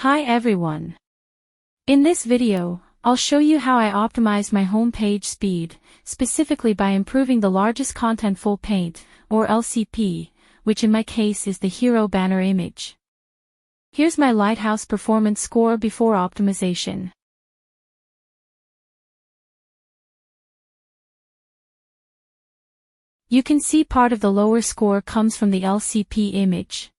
Hi everyone. In this video, I'll show you how I optimized my home page speed, specifically by improving the Largest Contentful Paint, or LCP, which in my case is the hero banner image. Here's my Lighthouse performance score before optimization. You can see part of the lower score comes from the LCP image.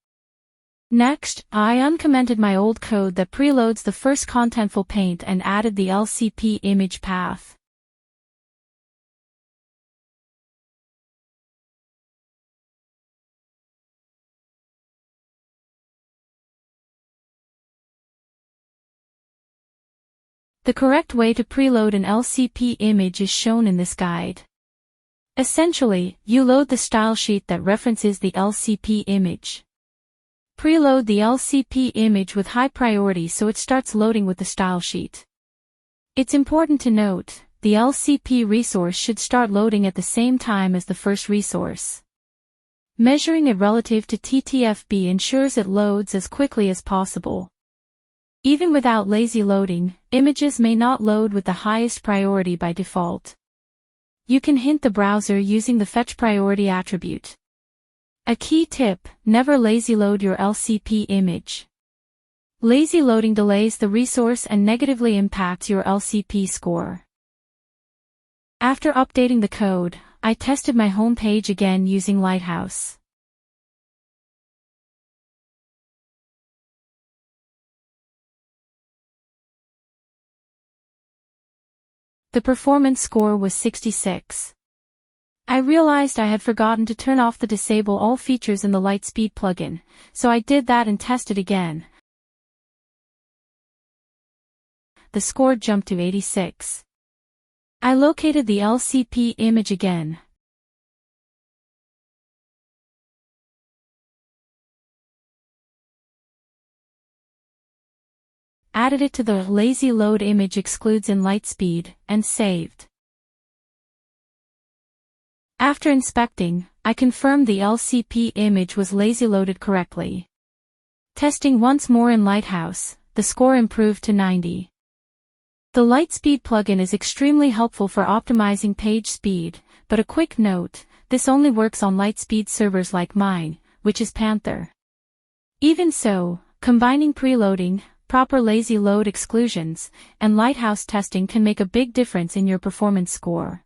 Next, I uncommented my old code that preloads the first Contentful Paint and added the LCP image path. The correct way to preload an LCP image is shown in this guide. Essentially, you load the style sheet that references the LCP image. Preload the LCP image with high priority so it starts loading with the style sheet. It's important to note, the LCP resource should start loading at the same time as the first resource. Measuring it relative to TTFB ensures it loads as quickly as possible. Even without lazy loading, images may not load with the highest priority by default. You can hint the browser using the fetch priority attribute. A key tip, never lazy load your LCP image. Lazy loading delays the resource and negatively impacts your LCP score. After updating the code, I tested my home page again using Lighthouse. The performance score was 66. I realized I had forgotten to turn off the disable all features in the LiteSpeed plugin, so I did that and tested again. The score jumped to 86. I located the LCP image again. Added it to the lazy load image excludes in LiteSpeed, and saved. After inspecting, I confirmed the LCP image was lazy loaded correctly. Testing once more in Lighthouse, the score improved to 90. The LiteSpeed plugin is extremely helpful for optimizing page speed, but a quick note, this only works on LiteSpeed servers like mine, which is Panthur. Even so, combining preloading, proper lazy load exclusions, and Lighthouse testing can make a big difference in your performance score.